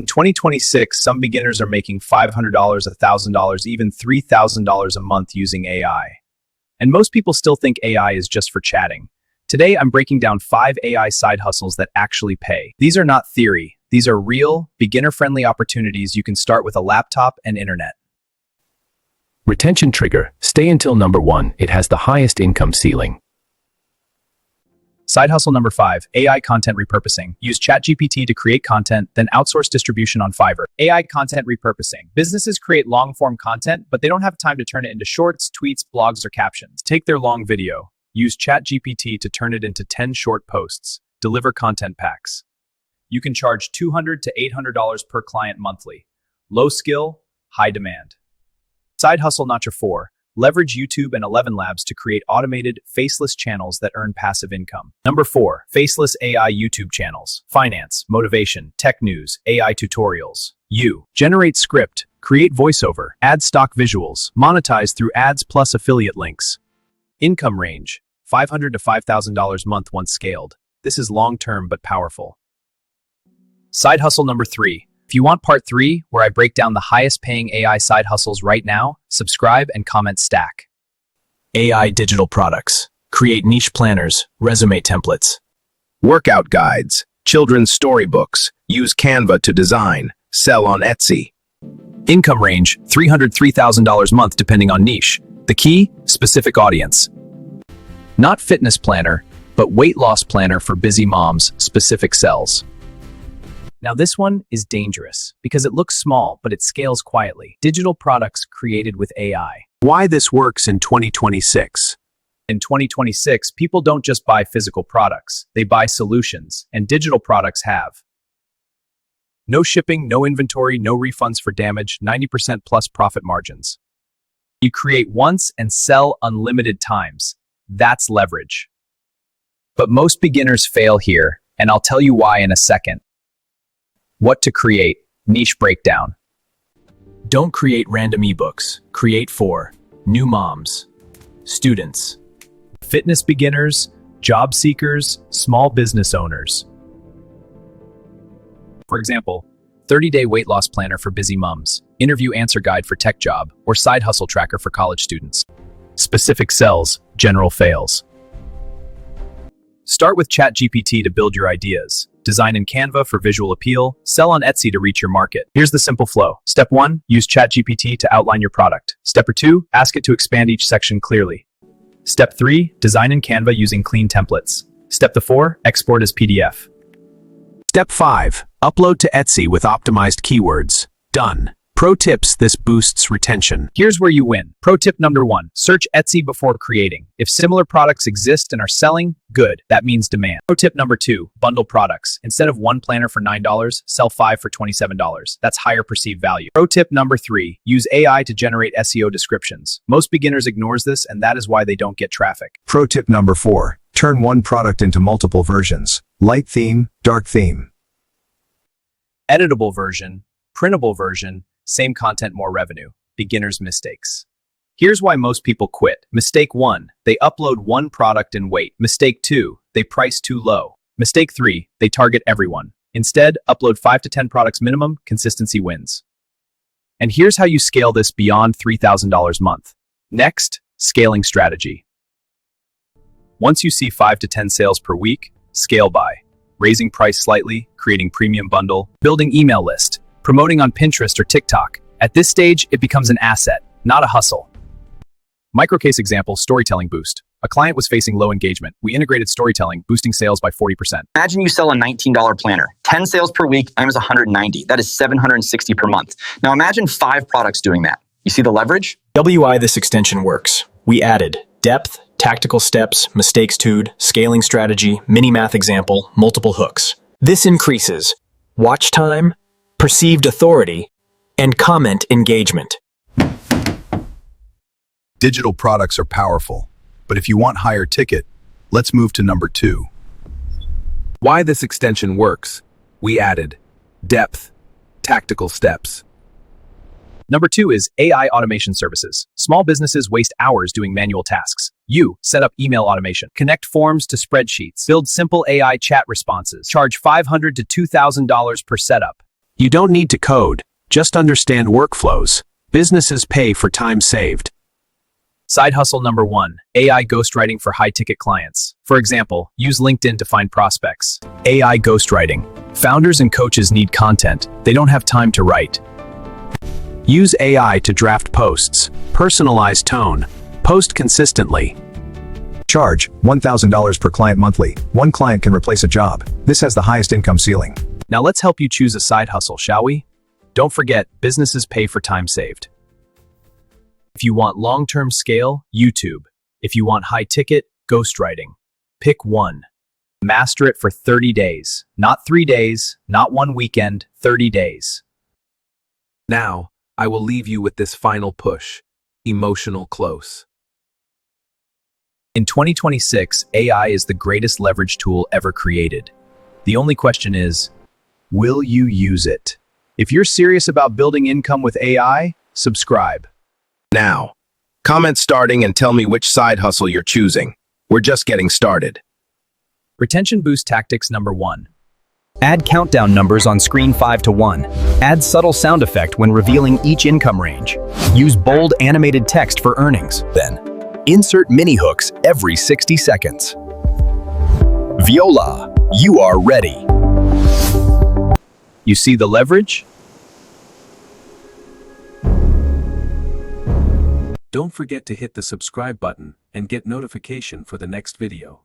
In 2026, some beginners are making $500, $1,000, even $3,000 a month using AI. And most people still think AI is just for chatting. Today, I'm breaking down 5 AI side hustles that actually pay. These are not theory. These are real, beginner-friendly opportunities you can start with a laptop and internet. Retention trigger. Stay until number 1. It has the highest income ceiling. Side hustle number 5, AI content repurposing. Use ChatGPT to create content, then outsource distribution on Fiverr. AI content repurposing. Businesses create long-form content, but they don't have time to turn it into shorts, tweets, blogs, or captions. Take their long video. Use ChatGPT to turn it into 10 short posts. Deliver content packs. You can charge $200 to $800 per client monthly. Low skill, high demand. Side hustle notcher 4. Leverage YouTube and 11 Labs to create automated, faceless channels that earn passive income. Number 4. Faceless AI YouTube channels. Finance, motivation, tech news, AI tutorials. Generate script, create voiceover, add stock visuals, monetize through ads plus affiliate links. Income range, $500 to $5,000 month once scaled. This is long-term but powerful. Side hustle number 3. If you want part 3, where I break down the highest paying AI side hustles right now, subscribe and comment stack. AI digital products. Create niche planners, resume templates. Workout guides, children's storybooks. Use Canva to design. Sell on Etsy. Income range, $300 to $3,000 month depending on niche. The key, specific audience. Not fitness planner, but weight loss planner for busy moms, specific sells. Now this one is dangerous because it looks small, but it scales quietly. Digital products created with AI. Why this works in 2026. In 2026, people don't just buy physical products, they buy solutions, and digital products have no shipping, no inventory, no refunds for damage, 90% plus profit margins. You create once and sell unlimited times. That's leverage. But most beginners fail here, and I'll tell you why in a second. What to create, niche breakdown. Don't create random ebooks. Create for new moms, students, fitness beginners, job seekers, small business owners. For example, 30-day weight loss planner for busy mums, interview answer guide for tech job, or side hustle tracker for college students. Specific sells, general fails. Start with ChatGPT to build your ideas. Design in Canva for visual appeal. Sell on Etsy to reach your market. Here's the simple flow. Step 1, use ChatGPT to outline your product. Step 2, ask it to expand each section clearly. Step 3, design in Canva using clean templates. Step 4, export as PDF. Step 5, upload to Etsy with optimized keywords. Done. Pro tips, this boosts retention. Here's where you win. Pro tip number 1, search Etsy before creating. If similar products exist and are selling, good. That means demand. Pro tip number 2, bundle products. Instead of one planner for $9, sell 5 for $27. That's higher perceived value. Pro tip number 3, use AI to generate SEO descriptions. Most beginners ignores this, and that is why they don't get traffic. Pro tip number 4, turn one product into multiple versions. Light theme, dark theme. Editable version, printable version, same content, more revenue. Beginner's mistakes. Here's why most people quit. Mistake 1, they upload one product and wait. Mistake 2, they price too low. Mistake 3, they target everyone. Instead, upload 5 to 10 products minimum, consistency wins. And here's how you scale this beyond $3,000 a month. Next, scaling strategy. Once you see 5 to 10 sales per week, scale by raising price slightly, creating premium bundle, building email list, promoting on Pinterest or TikTok. At this stage, it becomes an asset, not a hustle. Microcase example, storytelling boost. A client was facing low engagement. We integrated storytelling, boosting sales by 40%. Imagine you sell a $19 planner. 10 sales per week times 190. That is $760 per month. Now imagine 5 products doing that. You see the leverage? WI this extension works. We added depth, tactical steps, mistakes toed, scaling strategy, mini math example, multiple hooks. This increases watch time, perceived authority, and comment engagement. Digital products are powerful, but if you want higher ticket, let's move to number 2. Why this extension works. We added depth, tactical steps. Number 2 is AI automation services. Small businesses waste hours doing manual tasks. You set up email automation, connect forms to spreadsheets, build simple AI chat responses, charge $500 to $2,000 per setup. You don't need to code, just understand workflows. Businesses pay for time saved. Side hustle number 1, AI ghostwriting for high-ticket clients. For example, use LinkedIn to find prospects. AI ghostwriting. Founders and coaches need content. They don't have time to write. Use AI to draft posts. Personalize tone. Post consistently. Charge $1,000 per client monthly. One client can replace a job. This has the highest income ceiling. Now let's help you choose a side hustle, shall we? Don't forget, businesses pay for time saved. If you want long-term scale, YouTube. If you want high-ticket, ghostwriting. Pick one. Master it for 30 days. Not 3 days, not one weekend, 30 days. Now, I will leave you with this final push. Emotional close. In 2026, AI is the greatest leverage tool ever created. The only question is, will you use it? If you're serious about building income with AI, subscribe. Now, comment starting and tell me which side hustle you're choosing. We're just getting started. Retention boost tactics number 1. Add countdown numbers on screen 5 to 1. Add subtle sound effect when revealing each income range. Use bold animated text for earnings. Then, insert mini hooks every 60 seconds. Viola, you are ready. You see the leverage? Don't forget to hit the subscribe button and get notification for the next video.